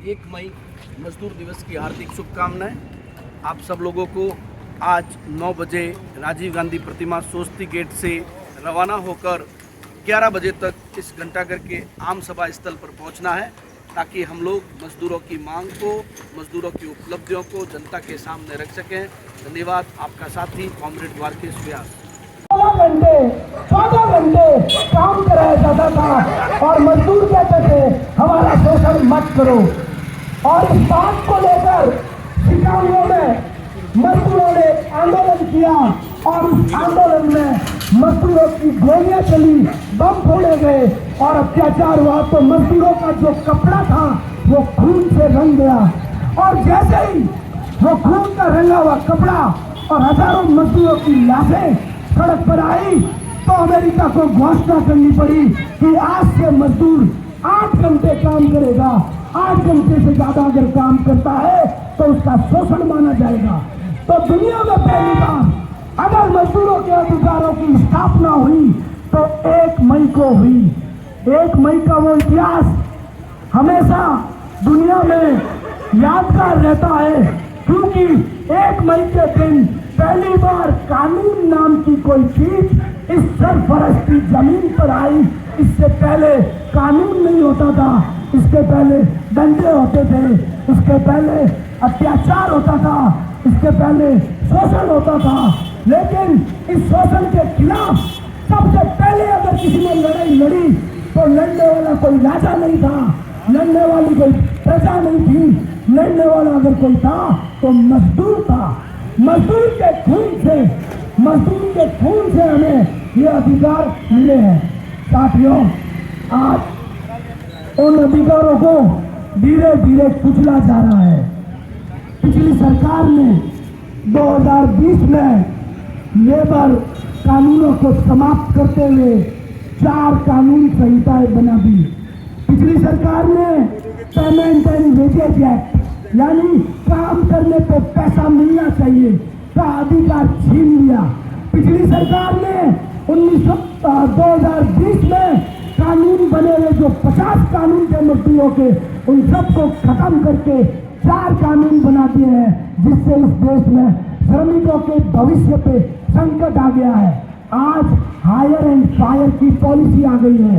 1 मई मजदूर दिवस की हार्दिक शुभकामनाएं। आप सब लोगों को आज 9 बजे राजीव गांधी प्रतिमा सोस्ती गेट से रवाना होकर 11 बजे तक इस घंटाघर के आम सभा स्थल पर पहुंचना है, ताकि हम लोग मजदूरों की मांग को, मजदूरों की उपलब्धियों को जनता के सामने रख सकें। धन्यवाद। आपका साथी कॉमरेड द्वारकेश व्यास। 14 घंटे काम कराया जाता था और मजदूर कहते थे हमारा शोषण मत करो। और इस बात को लेकर शिकागो में मजदूरों ने आंदोलन किया और उस आंदोलन में मजदूरों की गोलियां चली, बम फोड़े गए और अत्याचार हुआ। तो मजदूरों का जो कपड़ा था वो खून से रंग गया और जैसे ही वो खून का रंगा हुआ कपड़ा और हजारों मजदूरों की लाशें सड़क पर आई तो अमेरिका को घोषणा करनी पड़ी कि आज से मजदूर 8 घंटे काम करेगा। 8 घंटे से ज्यादा अगर काम करता है तो उसका शोषण माना जाएगा। तो दुनिया में पहली बार अगर मजदूरों के अधिकारों की स्थापना हुई तो 1 मई को हुई। 1 मई का वो इतिहास हमेशा दुनिया में यादगार रहता है, क्योंकि 1 मई के दिन पहली बार कानून नाम की कोई चीज इस सरफरस्ती जमीन पर आई। इससे पहले कानून नहीं होता था, इसके पहले दंगे होते थे, इसके पहले अत्याचार होता था, इसके पहले शोषण होता था। लेकिन इस शोषण के खिलाफ सबसे पहले अगर किसी ने लड़ाई लड़ी तो लड़ने वाला कोई राजा नहीं था, लड़ने वाली कोई प्रजा नहीं थी, लड़ने वाला अगर कोई था तो मजदूर था। मजदूर के खून से हमें ये अधिकार मिले हैं। साथियों, आज उन अधिकारों को धीरे धीरे कुचला जा रहा है। पिछली सरकार ने 2020 में लेबर कानूनों को समाप्त करते हुए 4 कानून संहिताएं बना दी। पिछली सरकार ने पेमेंट एंड वेजेज एक्ट यानी काम करने पे पैसा मिलना चाहिए का अधिकार छीन लिया। पिछली सरकार ने 2020 में कानून बने हुए जो 50 कानून थे मजदूरों के, उन सबको खत्म करके 4 कानून बना दिए हैं, जिससे इस देश में श्रमिकों के भविष्य पे संकट आ गया है। आज हायर एंड फायर की पॉलिसी आ गई है।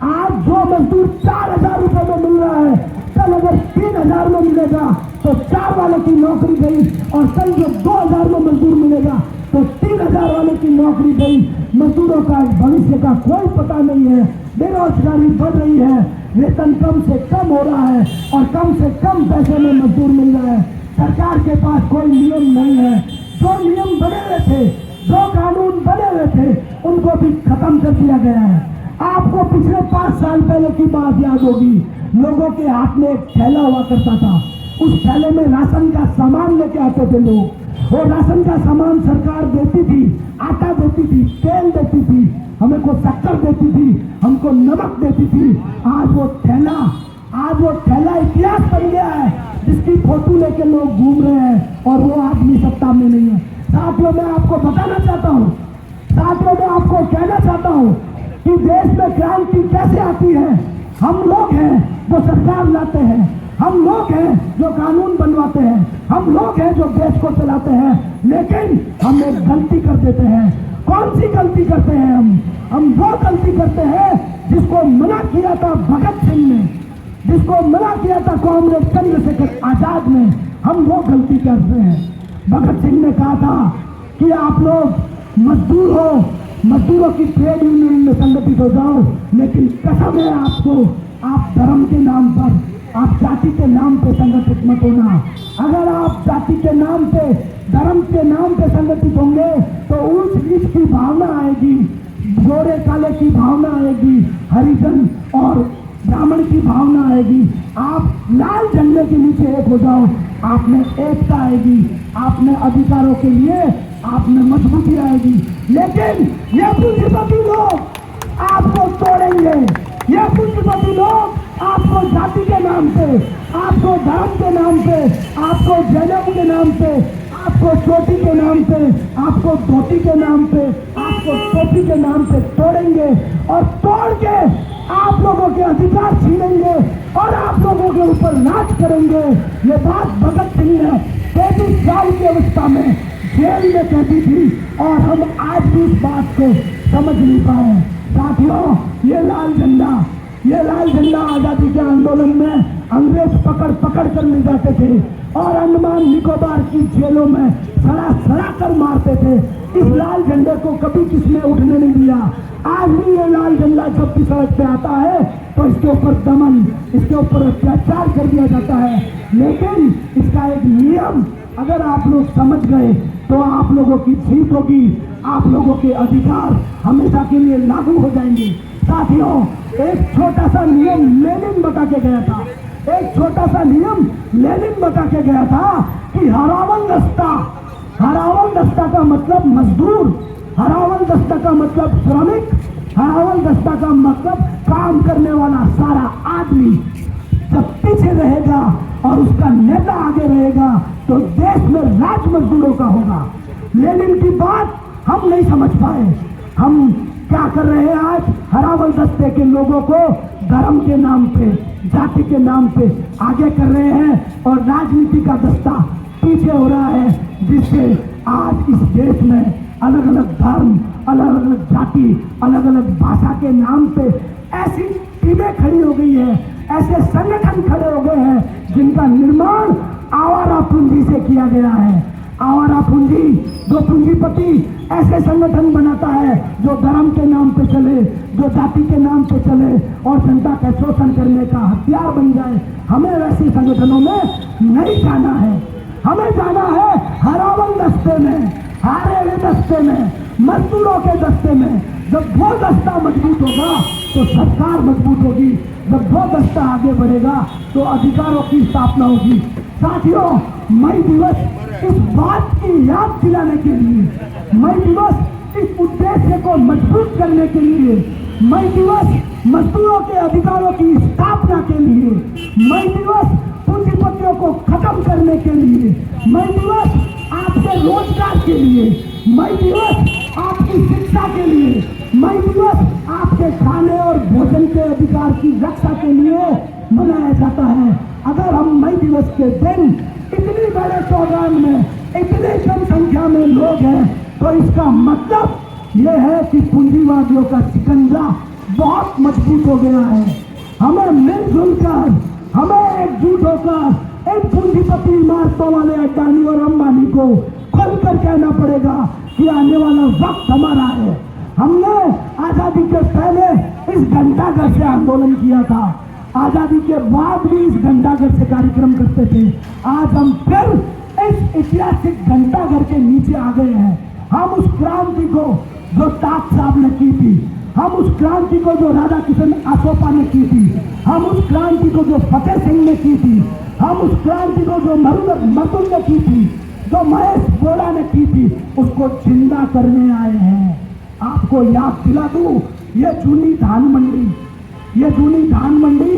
आज जो मजदूर 4000 रुपए में मिल रहा है, कल अगर 3000 में मिलेगा तो 4 वाले की नौकरी गई, और कल जो 2000 में मजदूर मिलेगा तो 3000 वाले की नौकरी गई। मजदूरों का भविष्य का कोई पता नहीं है। बेरोजगारी बढ़ रही है, वेतन कम से कम हो रहा है और कम से कम पैसे में मजदूर मिल रहा है। सरकार के पास कोई नियम नहीं है। जो नियम बने हुए थे, जो कानून बने हुए थे, उनको भी खत्म कर दिया गया है। आपको पिछले 5 साल पहले की बात याद होगी, लोगों के हाथ में एक थैला हुआ करता था। उस थैले में राशन का सामान लेके आते थे लोग। वो राशन का सामान सरकार देती थी, आटा देती थी, तेल देती थी, हमें को शक्कर देती थी, हमको नमक देती थी। आज वो थैला इतिहास बन गया है, जिसकी फोटो लेके लोग घूम रहे हैं और वो आदमी सत्ता में नहीं है। साथियों, मैं आपको बताना चाहता हूँ, साथियों मैं आपको कहना चाहता हूँ कि देश में क्रांति कैसे आती है। हम लोग हैं जो सरकार लाते हैं, हम लोग हैं जो कानून बनवाते हैं, हम लोग हैं जो देश को चलाते हैं, लेकिन हम एक गलती कर देते हैं। कौन सी गलती करते हैं हम वो गलती करते हैं जिसको मना किया था भगत सिंह ने, जिसको मना किया था कॉमरेड चंद्रशेखर आजाद ने। हम वो गलती करते हैं। भगत सिंह ने कहा था कि आप लोग मजदूर हो, मजदूरों की ट्रेड यूनियन में संगठित हो जाओ, लेकिन कसम है आपको, आप धर्म के नाम पर, आप जाति के नाम पे संगठित मत होना। अगर आप जाति के नाम पे, धर्म के नाम पे संगठित होंगे तो ऊंच नीच की भावना आएगी, गोरे काले की भावना आएगी, हरिजन और ब्राह्मण की भावना आएगी। आप लाल झंडे के नीचे एक हो जाओ, आप में एकता आएगी, आप में अधिकारों के लिए आप में मजबूती आएगी। लेकिन ये पूंजीपति लोग आपको तोड़ेंगे, ये पूंजीपति लोग आपको जाति के नाम पे, आपको धर्म के नाम पे, आपको जन्म के नाम पे, आपको चोटी के नाम पे, आपको धोती के नाम पे, आपको टोपी के नाम पे तोड़ेंगे और तोड़ के आप लोगों के अधिकार छीनेंगे और आप लोगों के ऊपर राज करेंगे। ये बात भगत सिंह ने 33 साल की अवस्था में जेल में कहती थी और हम आज भी इस बात को समझ नहीं पाए। साथियों, ये लाल झंडा आजादी के आंदोलन में अंग्रेज पकड़ पकड़ कर ले जाते थे और अंडमान निकोबार की जेलों में सड़ा कर मारते थे। इस लाल झंडे को कभी किसने उठने नहीं दिया। आज भी ये लाल झंडा जब भी सड़क पे आता है तो इसके ऊपर दमन, इसके ऊपर अत्याचार कर दिया जाता है। लेकिन इसका एक नियम अगर आप लोग समझ गए तो आप लोगों की जीत होगी, आप लोगों के अधिकार हमेशा के लिए लागू हो जाएंगे। साथियों, एक छोटा सा नियम लेनिन बता के गया था, एक छोटा सा नियम लेनिन बता के गया था कि हरावन दस्ता का मतलब मजदूर, हरावन दस्ता का मतलब श्रमिक, हरावन दस्ता का मतलब काम करने वाला सारा आदमी जब पीछे रहेगा और उसका नेता आगे रहेगा तो देश में राज मजदूरों का होगा। लेनिन की बात हम नहीं समझ पाए। हम क्या कर रहे हैं आज? हरावन दस्ते के लोगों को धर्म के नाम पे, जाति के नाम पे आगे कर रहे हैं और राजनीति का दस्ता पीछे हो रहा है, जिससे आज इस देश में अलग अलग धर्म, अलग अलग जाति, अलग अलग भाषा के नाम पे ऐसी टीमें खड़ी हो गई है, ऐसे संगठन खड़े हो गए हैं जिनका निर्माण आवारा पूंजी से किया गया है। आवारा पूंजी, जो पूंजीपति ऐसे संगठन बनाता है जो धर्म के नाम पे चले, जो जाति के नाम पे चले और जनता का शोषण करने का हथियार बन जाए। हमें वैसे संगठनों में नहीं जाना है, हमें जाना है हरावन दस्ते में, हारे हुए दस्ते में, मजदूरों के दस्ते में। जब वो दस्ता मजबूत होगा तो सरकार मजबूत होगी, जब वो दस्ता आगे बढ़ेगा तो अधिकारों की स्थापना होगी। साथियों, मई दिवस इस बात की याद दिलाने के लिए, मई दिवस इस उद्देश्य को मजबूत करने के लिए, मई दिवस मजदूरों के अधिकारों की स्थापना के लिए, मई दिवस पूंजीपतियों को खत्म करने के लिए, मई दिवस आपके रोजगार के लिए, मई दिवस आपकी शिक्षा के लिए, मई दिवस आपके खाने और भोजन के अधिकार की रक्षा के लिए मनाया जाता है। अगर हम मई दिवस के दिन इतनी बड़े प्रोग्राम में इतनी कम संख्या में लोग हैं तो इसका मतलब यह है कि पूंजीवादियों का शिकंजा बहुत मजबूत हो गया है। हमें मिलजुल कर, हमें एकजुट होकर इन पूंजीपति इमारतों वाले अडानी और अंबानी को खुलकर कहना पड़ेगा कि आने वाला वक्त हमारा है। हमने आजादी के पहले इस घंटाघर से आंदोलन किया था, आजादी के बाद भी इस घंटाघर से कार्यक्रम करते थे। आज हम फिर इस ऐतिहासिक घंटाघर के नीचे आ गए हैं। हम उस क्रांति को जो ताज साहब ने की थी, हम उस क्रांति को जो राधा किशन आसोपा ने की थी, हम उस क्रांति को जो फतेह सिंह ने की थी, हम उस क्रांति को जो मरुल ने की थी, जो महेश बोला ने की थी, उसको जिंदा करने आए हैं। आपको याद दिला दूं, ये जूनी धान मंडी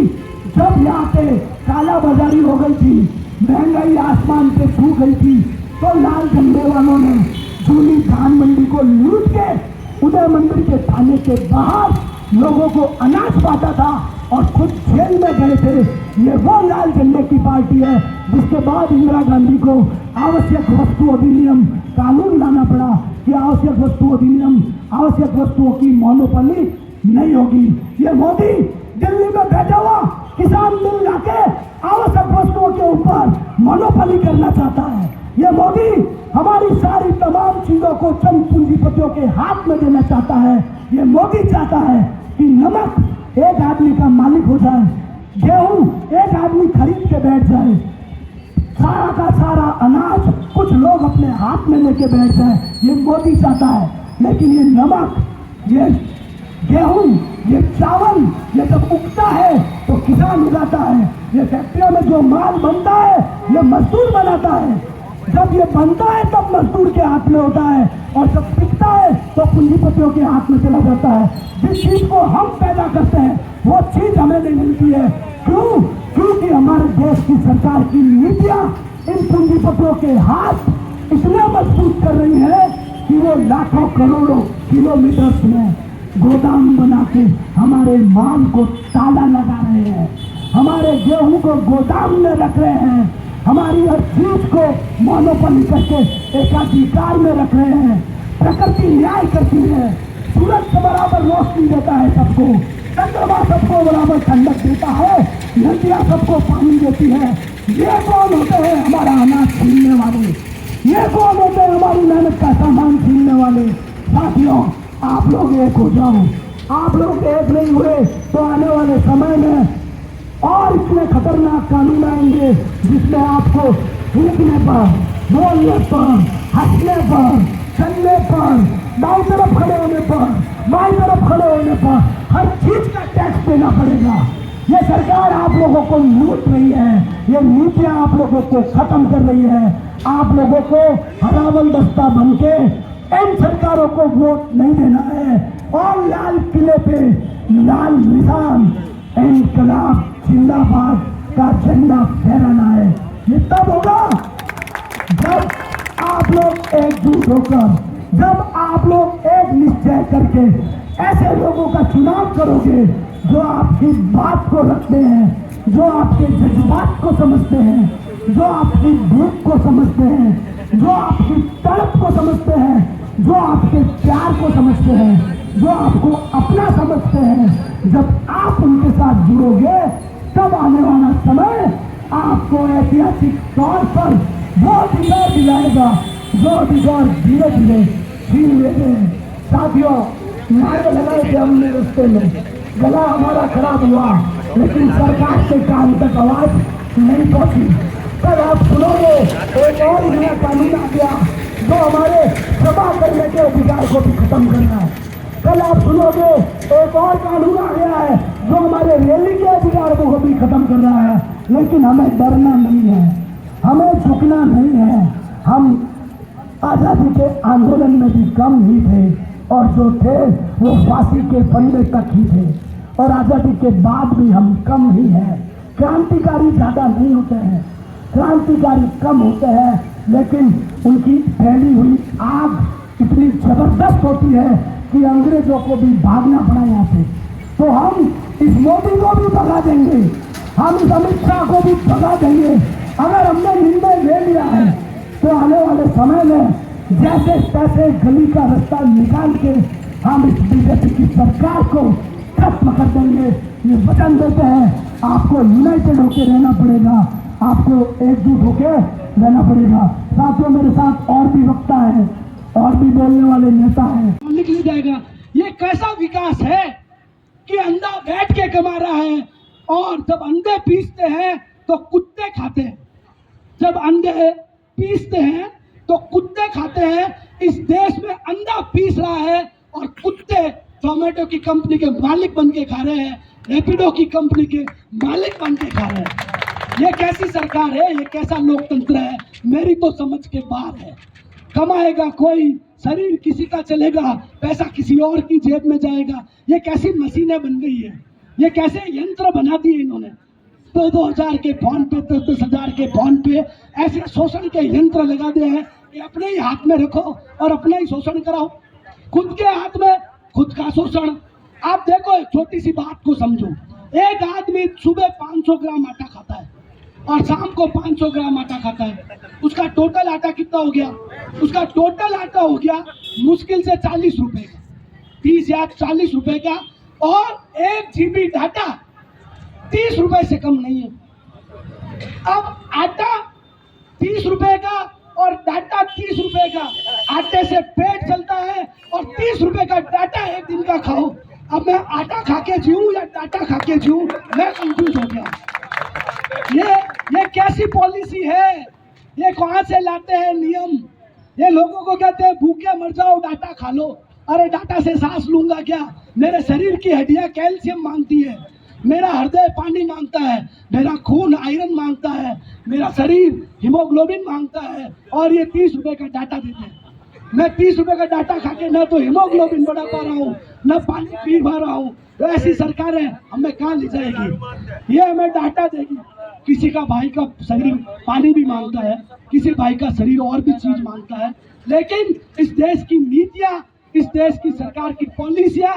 जब यहाँ पे काला बाजारी हो गई थी, महंगाई आसमान पे छू गई थी, तो लाल झंडे वालों ने जूनी धान मंडी को लूट के उदय मंदिर के थाने के बाहर लोगों को अनाज बांटा था और खुद जेल में गए थे। ये वो लाल झंडे की पार्टी है जिसके बाद इंदिरा गांधी को आवश्यक वस्तु अधिनियम कानून लाना पड़ा कि आवश्यक वस्तु अधिनियम, आवश्यक वस्तुओं की मोनोपोली नहीं होगी। ये मोदी दिल्ली में बैठा हुआ किसान बिल लाके आवश्यक वस्तुओं के ऊपर मोनोपोली करना चाहता है। ये मोदी हमारी सारी तमाम चीजों को चंद पूंजीपतियों के हाथ में देना चाहता है। ये मोदी चाहता है कि नमक एक आदमी का मालिक हो जाए, गेहूं एक आदमी खरीद के बैठ जाए, सारा का सारा अनाज कुछ लोग अपने हाथ में लेके बैठ जाए। ये मोदी चाहता है। लेकिन ये नमक, ये गेहूं, ये चावल, ये जब उगता है तो किसान उगाता है। ये फैक्ट्रियों में जो माल बनता है ये मजदूर बनाता है। जब ये बनता है तब मजदूर के हाथ में होता है और जब बिकता है तो पूंजीपतियों के हाथ में चला जाता है। जिस चीज को हम पैदा करते हैं वो चीज हमें नहीं मिलती है। क्यों? क्योंकि हमारे देश की सरकार की नीतियां इन पूंजीपतियों के हाथ इतने मजबूत कर रही है कि वो लाखों करोड़ों किलोमीटर में गोदाम बना के हमारे माल को ताला लगा रहे हैं, हमारे गेहूं को गोदाम में रख रहे हैं, हमारी हर चीज को मोनोपोली करके एकाधिकार में रख रहे हैं। प्रकृति न्याय करती है, सूरज के बराबर रोशनी देता है सबको, चंद्रमा सबको बराबर ठंडक देता है, नदियां सबको पानी देती है। ये कौन होते हैं हमारा अनाज छीनने वाले? ये कौन होते हैं हमारी मेहनत का सामान छीनने वाले? साथियों, आप लोग एक हो जाओ। आप लोग एक नहीं हुए तो आने वाले समय में और इतने खतरनाक कानून आएंगे जिसमें आपको थूकने पर, बोलने पर, हंसने पर, चलने पर, दाई तरफ खड़े होने पर, बाई तरफ खड़े होने पर हर चीज का टैक्स देना पड़ेगा। ये सरकार आप लोगों को लूट रही है, ये नीतियां आप लोगों को खत्म कर रही है। आप लोगों को हरावल दस्ता बन के इन सरकारों को वोट नहीं देना है और लाल किले पे लाल निशान इनकलाब जिंदाबाद का झंडा फहराना है। ये तब होगा जब आप लोग एकजुट होकर, जब आप लोग एक निश्चय करके ऐसे लोगों का चुनाव करोगे जो आपकी बात को रखते हैं, जो आपके जज्बात को समझते हैं, जो आपकी भूख को समझते हैं, जो आपकी तड़प को समझते हैं, जो आपके प्यार को समझते हैं, जो आपको अपना समझते हैं। जब आप उनके साथ जुड़ोगे तब आने वाला समय आपको ऐतिहासिक तौर पर वो अधिकार दिलाएगा जो अधिकार धीरे धीरे छीन लेते हैं। साथियों, नारे लगाए थे हमने रस्ते में, गला हमारा खराब हुआ, लेकिन सरकार से कान तक आवाज नहीं पहुंची। कल आप सुनोगे एक और नया कानून आ गया जो हमारे सभा करने के अधिकार को भी खत्म करना है। कल आप सुनोगे एक और कानून आ गया है जो हमारे रैली के अधिकार को भी खत्म कर रहा है। लेकिन हमें डरना नहीं है, हमें झुकना नहीं है। हम आजादी के आंदोलन में भी कम ही थे और जो थे वो फांसी के फंदे तक ही थे, और आजादी के बाद भी हम कम ही हैं। क्रांतिकारी ज्यादा नहीं होते हैं, क्रांतिकारी कम होते हैं, लेकिन उनकी फैली हुई आग इतनी जबरदस्त होती है कि अंग्रेजों को भी भागना पड़ा यहाँ से। तो हम इस मोदी को भी भगा देंगे, हम इस अमित शाह को भी भगा देंगे। अगर हमने निर्णय ले लिया है तो आने वाले समय में जैसे तैसे गली का रास्ता निकाल के हम इस बीजेपी की सरकार को खत्म कर देंगे। ये वचन देते हैं। आपको यूनाइटेड होकर रहना पड़ेगा, आपको एकजुट होकर रहना पड़ेगा। साथियों, मेरे साथ और भी वक्ता है और भी बोलने वाले नेता हैं। निकल जाएगा। ये कैसा विकास है कि अंधा बैठ के कमा रहा है और जब अंधे पीसते हैं तो कुत्ते खाते हैं। जब अंधे पीसते हैं तो कुत्ते खाते हैं। इस देश में अंधा पीस रहा है और कुत्ते टोमेटो की कंपनी के मालिक बन के खा रहे हैं, रैपिडो की कंपनी के मालिक बन के खा रहे हैं। ये कैसी सरकार है? ये कैसा लोकतंत्र है? मेरी तो समझ के बाहर है। कमाएगा कोई, शरीर किसी का चलेगा, पैसा किसी और की जेब में जाएगा। ये कैसी मशीनें बन गई है? ये कैसे यंत्र बना दिए इन्होंने? 2,000 के फोन पे, 10,000 के फोन पे ऐसे शोषण के यंत्र लगा दिए हैं कि अपने ही हाथ में रखो और अपना ही शोषण कराओ। खुद के हाथ में खुद का शोषण। आप देखो, एक छोटी सी बात को समझो। एक आदमी सुबह 500 ग्राम आटा खाता है और शाम को 500 ग्राम आटा खाता है। उसका टोटल आटा कितना हो गया? उसका टोटल आटा हो गया मुश्किल से 40 रुपए का, 30 या 40 रुपए का। और 1 GB डाटा 30 रुपए से कम नहीं है। अब आटा 30 रुपए का और डाटा 30 रुपए का। आटे से पेट चलता है और 30 रुपए का डाटा एक दिन का खाओ। अब मैं आटा खा के जीऊं या डाटा खा के जीऊं, मैं कंफ्यूज हो गया। ये कैसी पॉलिसी है? ये कहां से लाते हैं नियम? ये लोगों को कहते हैं भूखे मर जाओ, डाटा खा लो। अरे डाटा से सांस लूंगा क्या? मेरे शरीर की हड्डियां कैल्शियम मांगती है, मेरा हृदय पानी मांगता है, मेरा खून आयरन मांगता है, मेरा शरीर हीमोग्लोबिन मांगता है, और ये 30 रुपए का डाटा देते हैं। मैं 30 रुपए का डाटा खा के ना तो हीमोग्लोबिन बढ़ा पा रहा हूँ, ना पानी पी पा रहा हूँ। तो ऐसी सरकारें हमें कहाँ ले जाएगी? ये हमें डाटा देगी। किसी का भाई का शरीर पानी भी मांगता है, किसी भाई का शरीर और भी चीज मांगता है। लेकिन इस देश की नीतियां, इस देश की सरकार की पॉलिसियां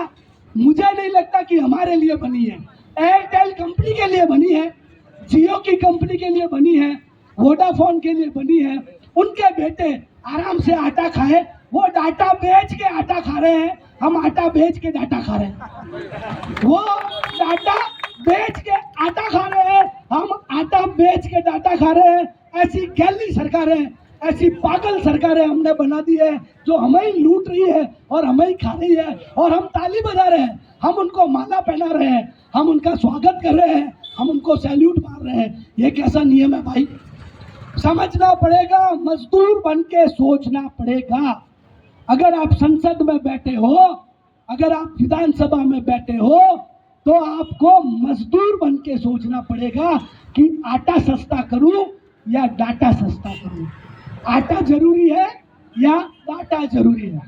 मुझे नहीं लगता कि हमारे लिए बनी है। एयरटेल कंपनी के लिए बनी है, जियो की कंपनी के लिए बनी है, वोडाफोन के लिए बनी है। उनके बेटे आराम से आटा खाए, वो डाटा बेच के आटा खा रहे हैं, हम आटा बेच के डाटा खा रहे हैं। वो डाटा बेच के आटा खा रहे हैं, हम आटा बेच के डाटा खा रहे हैं। ऐसी गैली सरकारें, ऐसी पागल सरकारें हमने बना दी है जो हमें ही लूट रही है और हमें ही खा रही है, और हम ताली बजा रहे हैं, हम उनको माला पहना रहे हैं, हम उनका स्वागत कर रहे हैं, हम उनको सैल्यूट मार रहे हैं। ये कैसा नियम है भाई? समझना पड़ेगा, मजदूर बन के सोचना पड़ेगा। अगर आप संसद में बैठे हो, अगर आप विधानसभा में बैठे हो, तो आपको मजदूर बन के सोचना पड़ेगा कि आटा सस्ता करूं या डाटा सस्ता करूं। आटा जरूरी है या डाटा जरूरी है?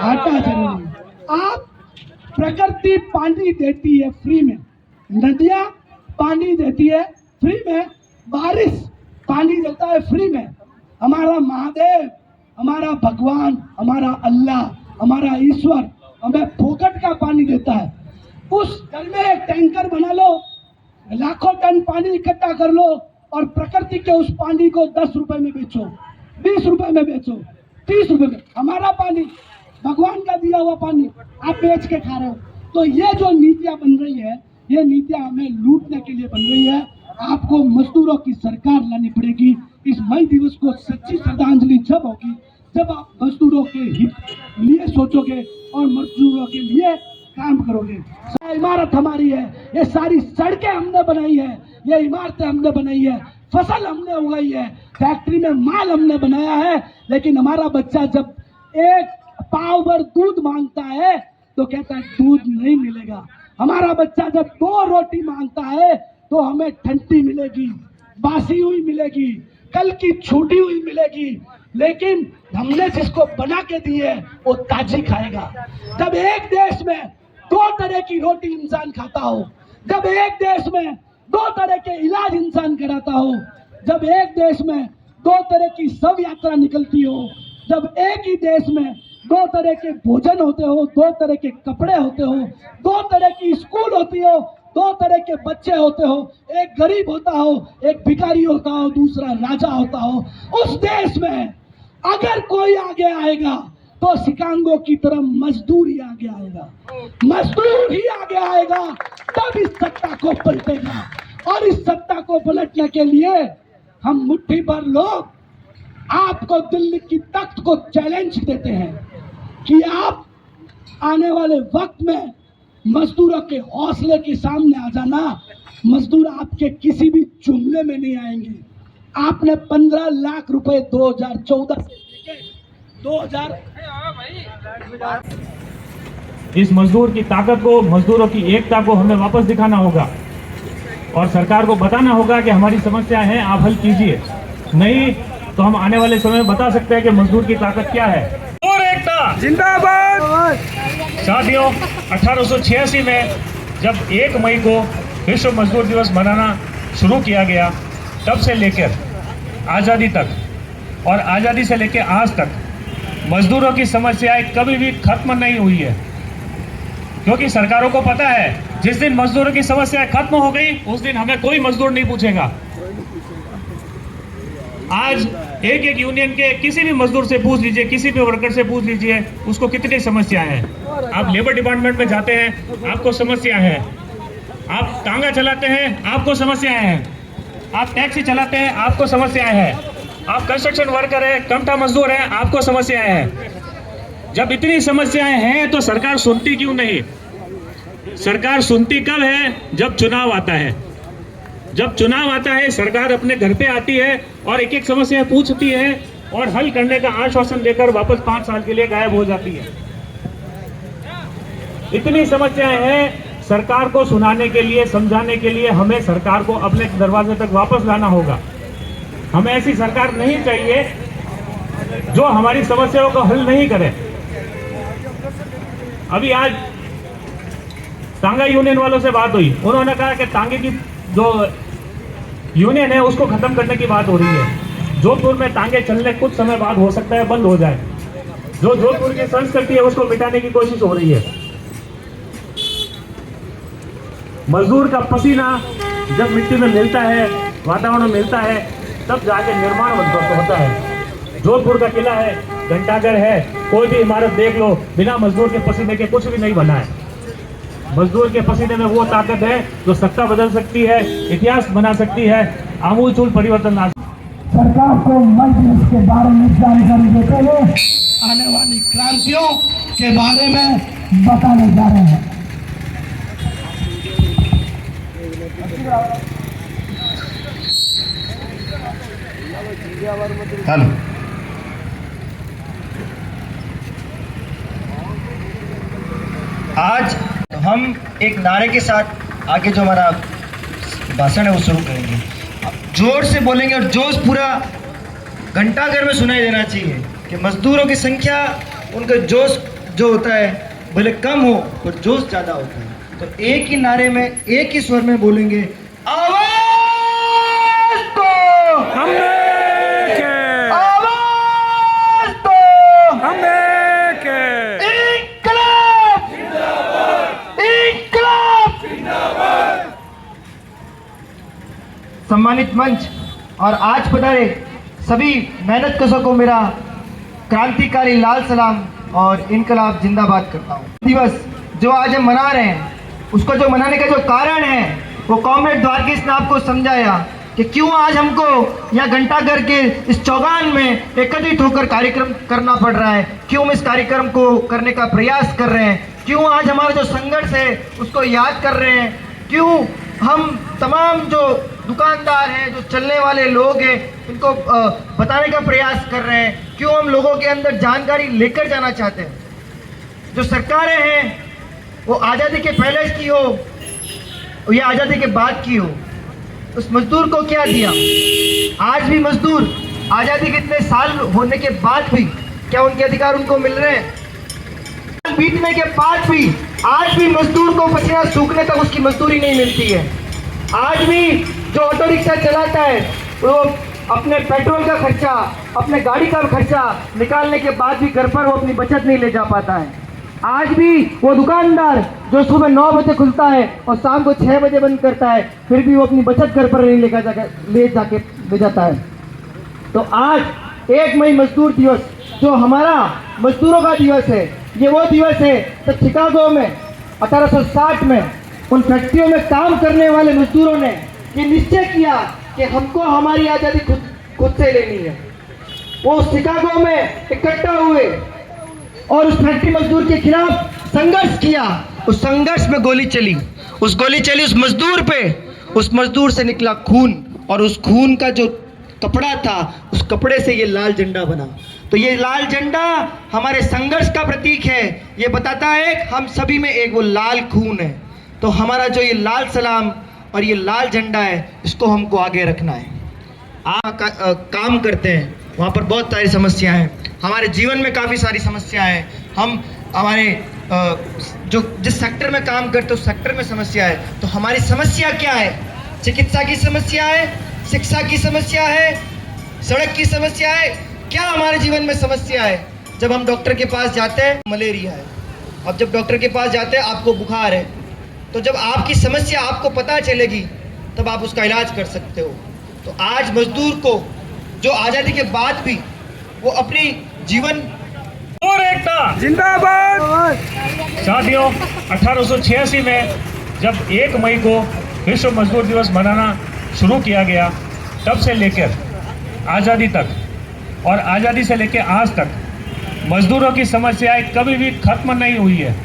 आटा जरूरी है। आप प्रकृति पानी देती है फ्री में, नदियां पानी देती है फ्री में, बारिश पानी देता है फ्री में। हमारा महादेव, हमारा भगवान, हमारा अल्लाह, हमारा ईश्वर हमें फोकट का पानी देता है। उस घर में एक टैंकर बना लो, लाखों टन पानी इकट्ठा कर लो, और प्रकृति के उस पानी को 10 रुपए में बेचो, 20 रुपए में बेचो, 30 रुपए में। हमारा पानी, भगवान का दिया हुआ पानी आप बेच के खा रहे हो। तो ये जो नीतियां बन रही है, ये नीतियां हमें लूटने के लिए बन रही है। आपको मजदूरों की सरकार लानी पड़ेगी। इस मई दिवस को सच्ची श्रद्धांजलि जब होगी, जब आप मजदूरों के हित लिए सोचोगे और मजदूरों के लिए काम करोगे। इमारत हमारी है, ये सारी सड़कें हमने बनाई है, ये इमारतें हमने बनाई है, फसल हमने उगाई है, फैक्ट्री में माल हमने बनाया है। लेकिन हमारा बच्चा जब एक पाव भर दूध मांगता है तो कहता है दूध नहीं मिलेगा। हमारा बच्चा जब 2 रोटी मांगता है तो हमें ठंडी मिलेगी, बासी हुई मिलेगी, कल की छूटी हुई मिलेगी। लेकिन हमने जिसको बना के दी है वो ताजी खाएगा। जब एक देश में 2 तरह की रोटी इंसान खाता हो, जब एक देश में 2 तरह के इलाज इंसान कराता हो, जब एक देश में 2 तरह की शव यात्रा निकलती हो, जब एक ही देश में 2 तरह के भोजन होते हो, 2 तरह के कपड़े होते हो, 2 तरह की स्कूल होती हो, 2 तरह के बच्चे होते हो, एक गरीब होता हो, एक भिखारी होता हो, दूसरा राजा होता हो, उस देश में अगर कोई आगे आएगा तो शिकागो की तरह मजदूर ही आगे आएगा, मजदूर ही आगे आएगा, तब इस सत्ता को पलटेगा। और इस सत्ता को पलटने के लिए हम मुट्ठी भर लोग आपको दिल्ली की तख्त को चैलेंज देते हैं कि आप आने वाले वक्त में मजदूरों के हौसले के सामने आ जाना। मजदूर आपके किसी भी जुमले में नहीं आएंगे। आपने 15 लाख रुपए 2014 से लेके 2000 इस मजदूर की ताकत को, मजदूरों की एकता को हमें वापस दिखाना होगा और सरकार को बताना होगा कि हमारी समस्या है, आप हल कीजिए। नहीं तो हम आने वाले समय में बता सकते हैं कि मजदूर की ताकत क्या है। और एकता जिंदाबाद। साथियों, 1886 में जब 1 मई को विश्व मजदूर दिवस मनाना शुरू किया गया, तब से लेकर आज़ादी तक और आज़ादी से लेकर आज तक मजदूरों की समस्याएं कभी भी खत्म नहीं हुई है, क्योंकि सरकारों को पता है जिस दिन मजदूरों की समस्या खत्म हो गई उस दिन हमें कोई मजदूर नहीं पूछेगा। आज एक यूनियन के किसी भी मजदूर से पूछ लीजिए, किसी भी वर्कर से पूछ लीजिए, उसको कितनी समस्या है। आप लेबर डिपार्टमेंट में जाते हैं, आपको समस्या है। आप टांगा चलाते हैं, आपको समस्याएं हैं। आप टैक्सी चलाते हैं, आपको समस्याएं हैं। आप कंस्ट्रक्शन वर्कर है, कमठा मजदूर है, आपको समस्याएं हैं। जब इतनी समस्याएं हैं तो सरकार सुनती क्यों नहीं? सरकार सुनती कब है? जब चुनाव आता है। जब चुनाव आता है सरकार अपने घर पे आती है और एक एक समस्या पूछती है और हल करने का आश्वासन देकर वापस 5 साल के लिए गायब हो जाती है। इतनी समस्याएं हैं, सरकार को सुनाने के लिए, समझाने के लिए हमें सरकार को अपने दरवाजे तक वापस लाना होगा। हमें ऐसी सरकार नहीं चाहिए जो हमारी समस्याओं को हल नहीं करे। अभी आज टांगा यूनियन वालों से बात हुई, उन्होंने कहा कि टांगे की जो यूनियन है उसको खत्म करने की बात हो रही है। जोधपुर में टांगे चलने कुछ समय बाद हो सकता है बंद हो जाए। जो जोधपुर की संस्कृति है उसको मिटाने की कोशिश हो रही है। मजदूर का पसीना जब मिट्टी में मिलता है, वातावरण में मिलता है, तब जाके निर्माण होता है। जोधपुर का किला है, घंटाघर है, कोई भी इमारत देख लो, बिना मजदूर के पसीने के कुछ भी नहीं बना है। मजदूर के पसीने में वो ताकत है जो सत्ता बदल सकती है, इतिहास बना सकती है, आमूलचूल परिवर्तन ला। सरकार को मजलिस के बारे में जानकारी देते हुए आने वाली क्रांतियों के बारे में बताने जा रहे हैं। हेलो, आज हम एक नारे के साथ आगे जो हमारा भाषण है वो शुरू करेंगे। जोर से बोलेंगे और जोश पूरा घंटाघर में सुनाई देना चाहिए कि मजदूरों की संख्या, उनका जोश जो होता है भले कम हो पर जोश ज़्यादा होता है। तो एक ही नारे में एक ही स्वर में बोलेंगे, आवाज दो, आवाज दो, इनकलाब, इनकलाब। सम्मानित मंच और आज पधारे सभी मेहनत कशों को मेरा क्रांतिकारी लाल सलाम और इनकलाब जिंदाबाद करता हूँ। दिवस जो आज हम मना रहे हैं, उसको जो मनाने का जो कारण है वो कॉमरेड द्वारकीश ने आपको समझाया कि क्यों आज हमको यहाँ घंटाघर के इस चौगान में एकत्रित होकर कार्यक्रम करना पड़ रहा है, क्यों हम इस कार्यक्रम को करने का प्रयास कर रहे हैं, क्यों आज हमारा जो संघर्ष है उसको याद कर रहे हैं, क्यों हम तमाम जो दुकानदार हैं, जो चलने वाले लोग हैं, उनको बताने का प्रयास कर रहे हैं, क्यों हम लोगों के अंदर जानकारी लेकर जाना चाहते हैं। जो सरकारें हैं वो आज़ादी के पहले की हो या आज़ादी के बाद की हो, उस मजदूर को क्या दिया? आज भी मजदूर आज़ादी के इतने साल होने के बाद भी क्या उनके अधिकार उनको मिल रहे हैं? बीतने के बाद भी आज भी मजदूर को पसीना सूखने तक उसकी मजदूरी नहीं मिलती है। आज भी जो ऑटो रिक्शा चलाता है वो अपने पेट्रोल का खर्चा, अपने गाड़ी का खर्चा निकालने के बाद भी घर पर वो अपनी बचत नहीं ले जा पाता है। आज भी वो दुकानदार जो सुबह 9 बजे खुलता है और शाम को 6 बजे बंद करता है, फिर भी वो अपनी बचत घर पर नहीं ले जाता है। तो आज 1 मई मजदूर दिवस जो हमारा मजदूरों का दिवस है, ये वो दिवस है जब शिकागो में 1860 में उन फैक्ट्रियों में काम करने वाले मजदूरों ने ये निश्चय किया कि हमको हमारी आज़ादी खुद से लेनी है। वो शिकागो में इकट्ठा हुए और उस फैक्ट्री मजदूर के खिलाफ संघर्ष किया। उस संघर्ष में गोली चली, उस मजदूर पे, उस मजदूर से निकला खून, और उस खून का जो कपड़ा था, उस कपड़े से ये लाल झंडा बना। तो ये लाल झंडा हमारे संघर्ष का प्रतीक है। ये बताता है हम सभी में एक वो लाल खून है। तो हमारा जो ये लाल सलाम और ये लाल झंडा है, इसको हमको आगे रखना है। आप काम करते हैं, वहाँ पर बहुत सारी समस्याएं हैं। हमारे जीवन में काफ़ी सारी समस्याएं हैं। हम हमारे जो जिस सेक्टर में काम करते हैं उस सेक्टर में समस्या है। तो हमारी समस्या क्या है? चिकित्सा की समस्या है, शिक्षा की समस्या है, सड़क की समस्या है। क्या हमारे जीवन में समस्या है? जब हम डॉक्टर के पास जाते हैं, मलेरिया है। अब जब डॉक्टर के पास जाते हैं, आपको बुखार है, तो जब आपकी समस्या आपको पता चलेगी तब आप उसका इलाज कर सकते हो। तो आज मजदूर को जो आज़ादी के बाद भी वो अपनी जीवन और एकता जिंदाबाद। साथियों, 1886 में जब 1 मई को विश्व मजदूर दिवस मनाना शुरू किया गया, तब से लेकर आज़ादी तक और आज़ादी से लेकर आज तक मजदूरों की समस्याएं कभी भी खत्म नहीं हुई है,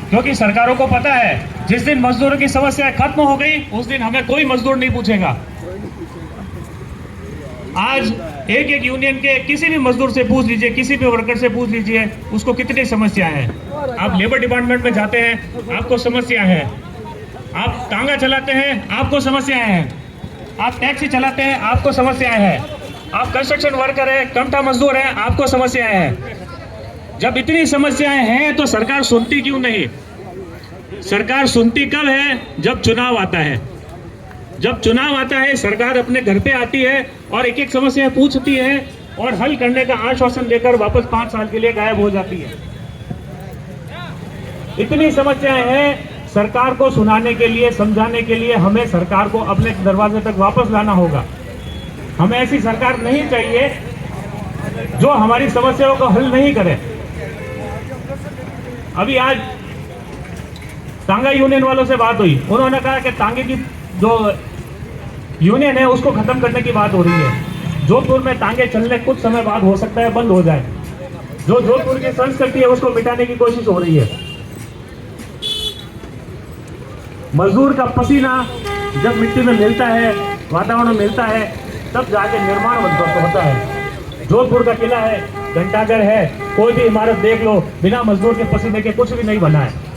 क्योंकि सरकारों को पता है जिस दिन मजदूरों की समस्याएं खत्म हो गई उस दिन हमें कोई मजदूर नहीं पूछेगा। आज एक यूनियन के किसी भी मजदूर से पूछ लीजिए, किसी भी वर्कर से पूछ लीजिए, उसको कितनी समस्या है। आप लेबर डिपार्टमेंट में जाते हैं, आपको समस्या है। आप तांगा चलाते हैं, आपको समस्याएं हैं। आप टैक्सी चलाते हैं, आपको समस्याएं हैं। आप कंस्ट्रक्शन वर्कर है, कमठा मजदूर है, आपको समस्याएं हैं। जब इतनी समस्याएं हैं तो सरकार सुनती क्यों नहीं? सरकार सुनती कब है? जब चुनाव आता है। जब चुनाव आता है, सरकार अपने घर पे आती है और एक एक समस्या पूछती है और हल करने का आश्वासन देकर वापस 5 साल के लिए गायब हो जाती है। इतनी समस्याएं हैं, सरकार को सुनाने के लिए, समझाने के लिए हमें सरकार को अपने दरवाजे तक वापस लाना होगा। हमें ऐसी सरकार नहीं चाहिए जो हमारी समस्याओं को हल नहीं करे। अभी आज तांगा यूनियन वालों से बात हुई, उन्होंने कहा कि तांगे की जो यूनियन है उसको खत्म करने की बात हो रही है। जोधपुर में तांगे चलने कुछ समय बाद हो सकता है बंद हो जाए। जो जोधपुर की संस्कृति है उसको मिटाने की कोशिश हो रही है। मजदूर का पसीना जब मिट्टी में मिलता है, वातावरण में मिलता है, तब जाके निर्माण होता है। जोधपुर का किला है, घंटाघर है, कोई भी इमारत देख लो, बिना मजदूर के पसीने के कुछ भी नहीं बना है।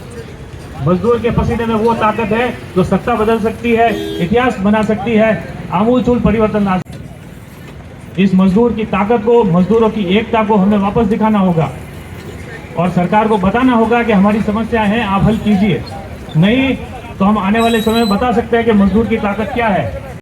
मजदूर के पसीने में वो ताकत है जो सत्ता बदल सकती है, इतिहास बना सकती है, आमूलचूल परिवर्तन ला सकती है। इस मजदूर की ताकत को, मजदूरों की एकता को हमें वापस दिखाना होगा और सरकार को बताना होगा कि हमारी समस्या है, आप हल कीजिए। नहीं तो हम आने वाले समय में बता सकते हैं कि मजदूर की ताकत क्या है।